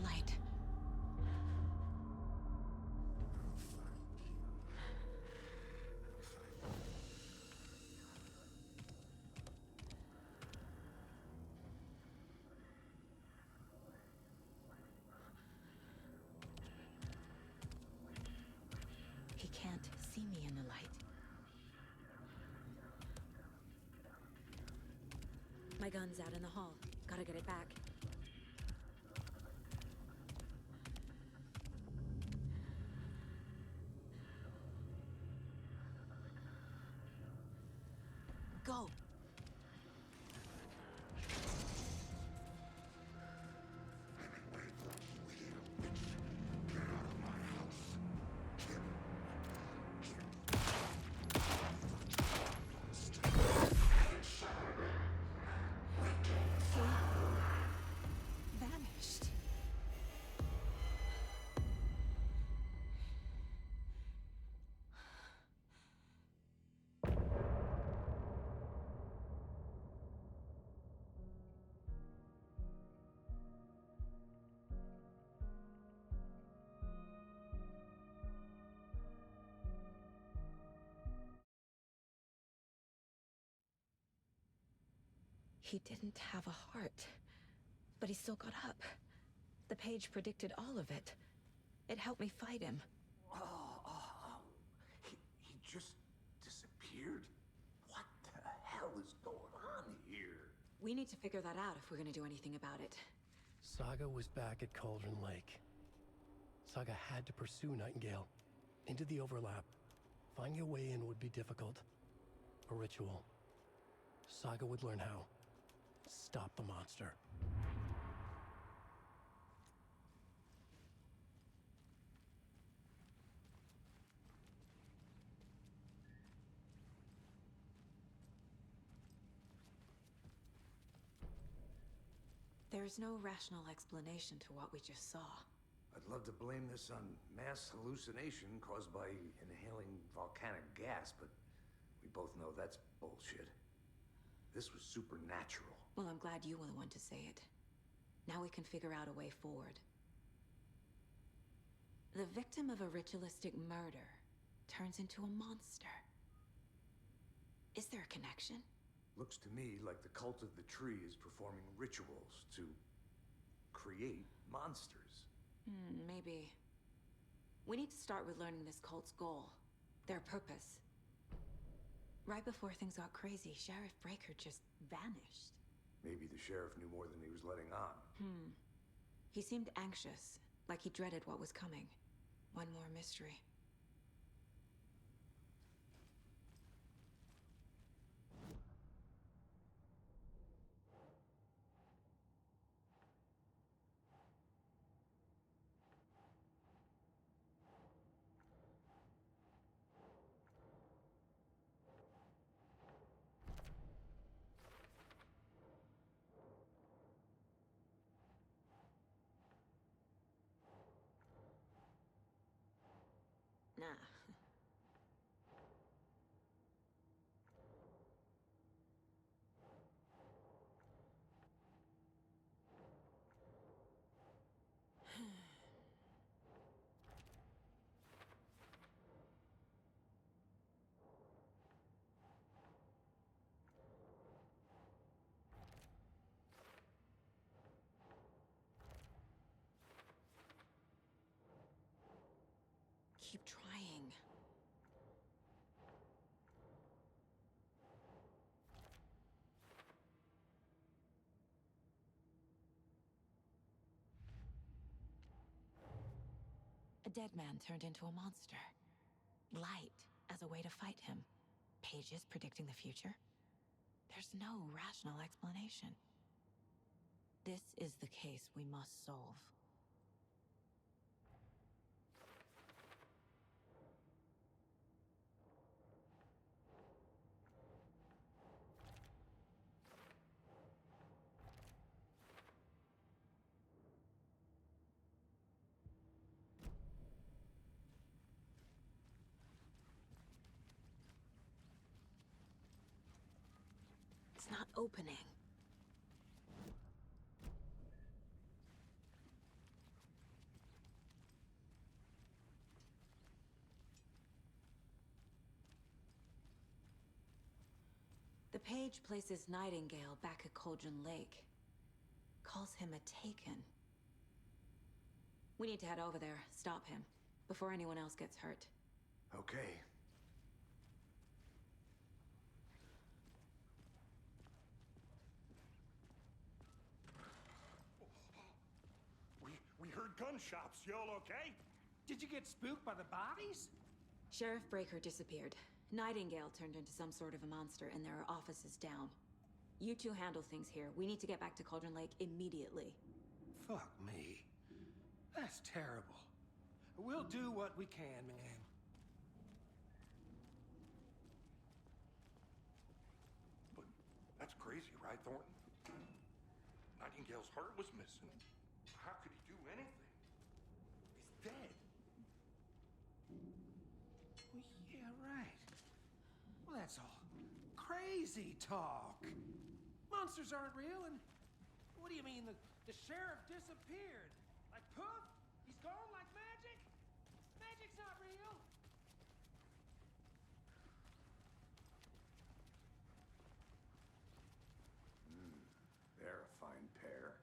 light. He can't see me in the light. My gun's out in the hall. Gotta get it back. Go! Vanished. He didn't have a heart, but he still got up. The page predicted all of it. It helped me fight him. He just disappeared? What the hell is going on here? We need to figure that out if we're gonna do anything about it. Saga was back at Cauldron Lake. Saga had to pursue Nightingale. Into the overlap. Finding a way in would be difficult. A ritual. Saga would learn how. Stop the monster. There's no rational explanation to what we just saw. I'd love to blame this on mass hallucination caused by inhaling volcanic gas, but we both know that's bullshit. This was supernatural. Well, I'm glad you were the one to say it. Now we can figure out a way forward. The victim of a ritualistic murder turns into a monster. Is there a connection? Looks to me like the cult of the tree is performing rituals to create monsters. Maybe. We need to start with learning this cult's goal. Their purpose. Right before things got crazy, Sheriff Breaker just vanished. Maybe the sheriff knew more than he was letting on. He seemed anxious, like he dreaded what was coming. One more mystery. Nah. Keep trying. A dead man turned into a monster. Light as a way to fight him. Pages predicting the future. There's no rational explanation. This is the case we must solve. It's not opening. The page places Nightingale back at Cauldron Lake. Calls him a Taken. We need to head over there, stop him, before anyone else gets hurt. Okay. We heard gunshots. Y'all okay? Did you get spooked by the bodies? Sheriff Breaker disappeared. Nightingale turned into some sort of a monster, and there are offices down. You two handle things here. We need to get back to Cauldron Lake immediately. Fuck me. That's terrible. We'll do what we can, man. But that's crazy, right, Thornton? Nightingale's heart was missing. How could he do anything? He's dead. Well, yeah, right. Well, that's all crazy talk. Monsters aren't real, and what do you mean the sheriff disappeared? Like poof? He's gone like magic? Magic's not real. They're a fine pair.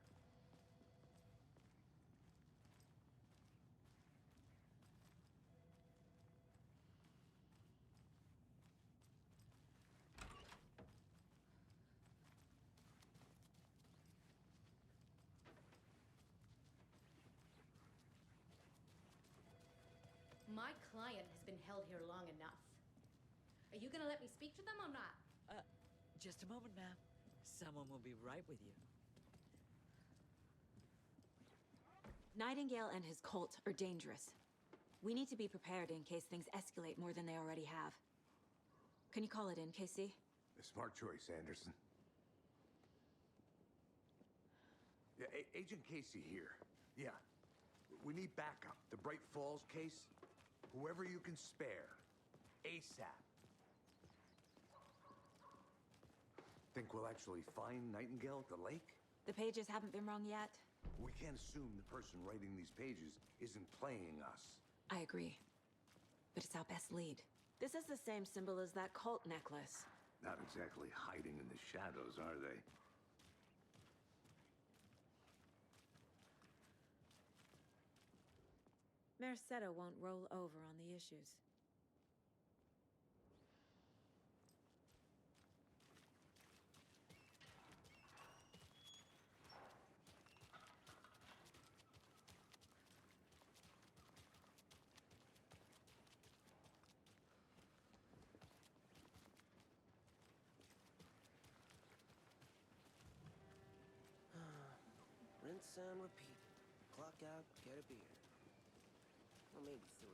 My client has been held here long enough. Are you gonna let me speak to them or not? Just a moment, ma'am. Someone will be right with you. Nightingale and his cult are dangerous. We need to be prepared in case things escalate more than they already have. Can you call it in, Casey? A smart choice, Anderson. Yeah, Agent Casey here. Yeah. We need backup. The Bright Falls case? Whoever you can spare. ASAP. Think we'll actually find Nightingale at the lake? The pages haven't been wrong yet. We can't assume the person writing these pages isn't playing us. I agree. But it's our best lead. This is the same symbol as that cult necklace. Not exactly hiding in the shadows, are they? Mercado won't roll over on the issues. Rinse and repeat. Clock out, get a beer. Or maybe 3.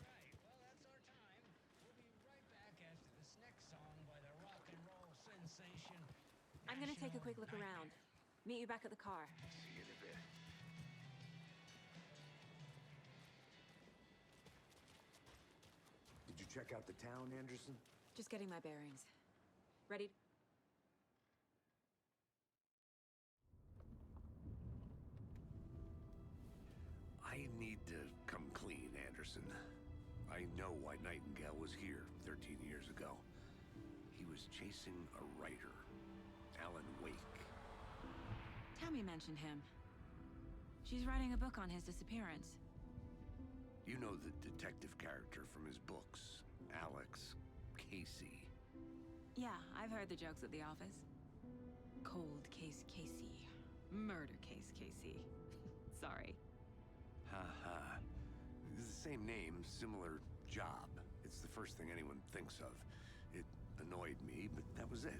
Right, well, that's our time. We'll be right back after this next song by the rock and roll sensation. I'm gonna take a quick look around. Meet you back at the car. See you in a bit. Did you check out the town, Anderson? Just getting my bearings. Ready? I need to come clean, Anderson. I know why Nightingale was here 13 years ago. He was chasing a writer, Alan Wake. Tammy mentioned him. She's writing a book on his disappearance. You know the detective character from his books, Alex Casey. Yeah, I've heard the jokes at the office. Cold case Casey. Murder case Casey. Sorry. Ha. It's the same name, similar job. It's the first thing anyone thinks of. It annoyed me, but that was it.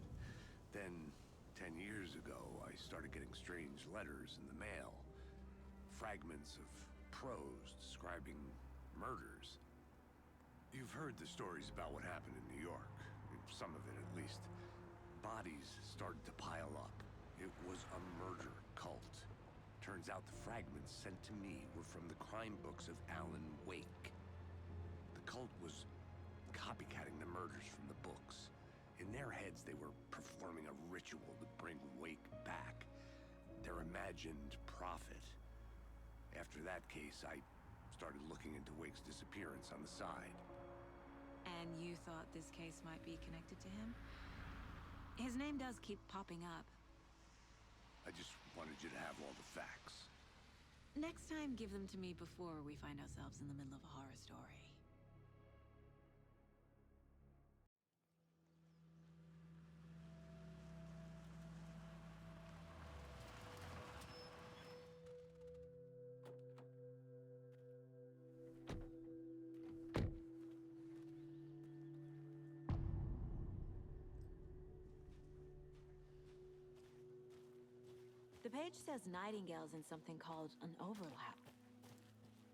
Then, 10 years ago, I started getting strange letters in the mail. Fragments of prose describing murders. You've heard the stories about what happened in New York. Some of it, at least. Bodies started to pile up. It was a murder cult. Turns out the fragments sent to me were from the crime books of Alan Wake. The cult was copycatting the murders from the books. In their heads, they were performing a ritual to bring Wake back. Their imagined prophet. After that case, I started looking into Wake's disappearance on the side. And you thought this case might be connected to him? His name does keep popping up. I just wanted you to have all the facts. Next time, give them to me before we find ourselves in the middle of a horror story. The page says Nightingale's in something called an overlap.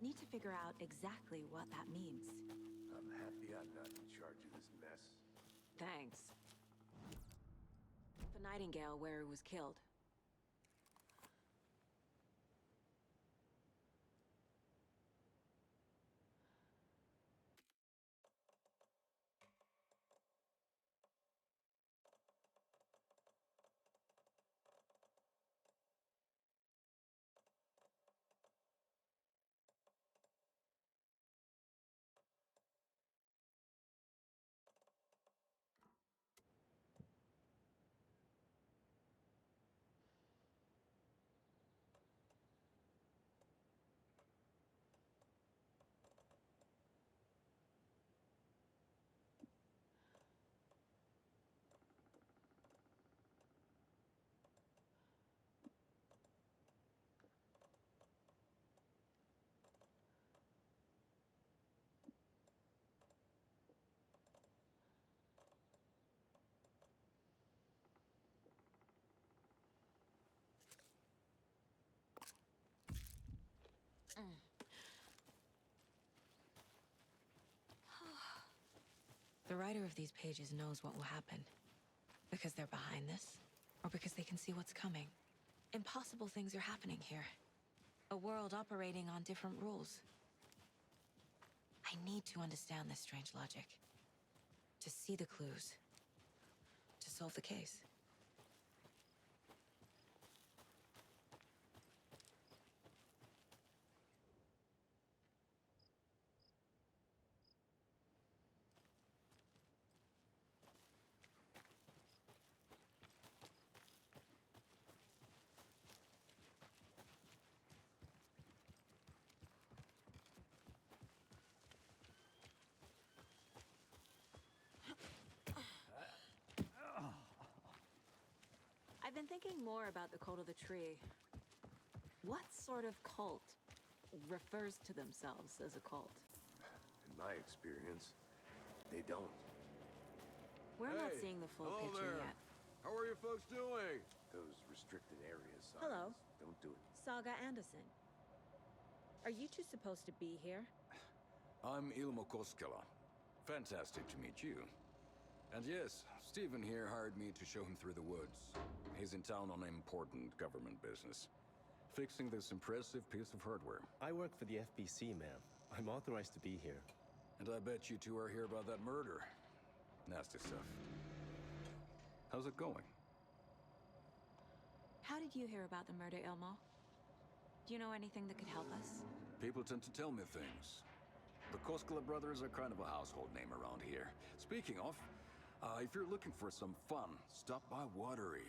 Need to figure out exactly what that means. I'm happy I'm not in charge of this mess. Thanks. The Nightingale where he was killed. The writer of these pages knows what will happen. Because they're behind this, or because they can see what's coming. Impossible things are happening here. A world operating on different rules. I need to understand this strange logic. To see the clues. To solve the case. I've been thinking more about the cult of the tree. What sort of cult refers to themselves as a cult? In my experience, they don't. We're not seeing the full picture yet. How are you folks doing? Those restricted areas. Hello. Don't do it. Saga Anderson. Are you two supposed to be here? I'm Ilmo Koskela. Fantastic to meet you. And yes, Stephen here hired me to show him through the woods. He's in town on important government business. Fixing this impressive piece of hardware. I work for the FBC, ma'am. I'm authorized to be here. And I bet you two are here about that murder. Nasty stuff. How's it going? How did you hear about the murder, Ilmo? Do you know anything that could help us? People tend to tell me things. The Koskela brothers are kind of a household name around here. Speaking of, if you're looking for some fun, stop by Watery.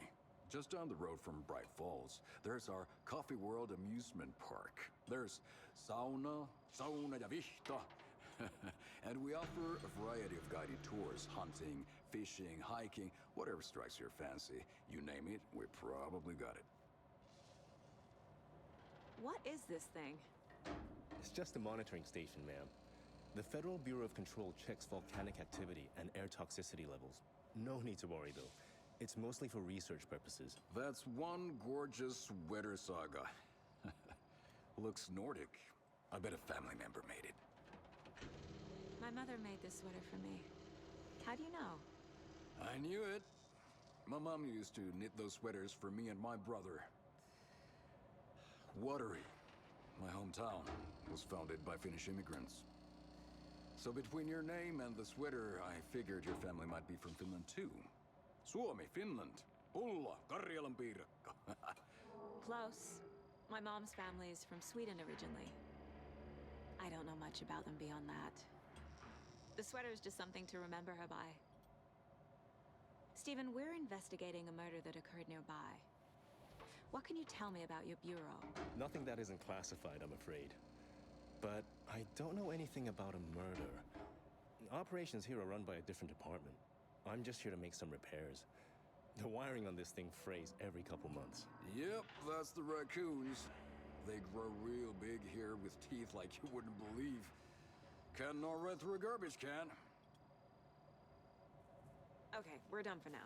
Just down the road from Bright Falls, there's our Coffee World amusement park. There's sauna ja vihto. And we offer a variety of guided tours, hunting, fishing, hiking, whatever strikes your fancy. You name it, we probably got it. What is this thing? It's just a monitoring station, ma'am. The Federal Bureau of Control checks volcanic activity and air toxicity levels. No need to worry, though. It's mostly for research purposes. That's one gorgeous sweater, Saga. Looks Nordic. I bet a family member made it. My mother made this sweater for me. How do you know? I knew it. My mom used to knit those sweaters for me and my brother. Watery, my hometown, was founded by Finnish immigrants. So between your name and the sweater, I figured your family might be from Finland too. Suomi, Finland. Pulla, Karjalan piirakka. Close. My mom's family is from Sweden originally. I don't know much about them beyond that. The sweater is just something to remember her by. Stephen, we're investigating a murder that occurred nearby. What can you tell me about your bureau? Nothing that isn't classified, I'm afraid. But I don't know anything about a murder. Operations here are run by a different department. I'm just here to make some repairs. The wiring on this thing frays every couple months. Yep, that's the raccoons. They grow real big here with teeth like you wouldn't believe. Can't gnaw right through a garbage can. Okay, we're done for now.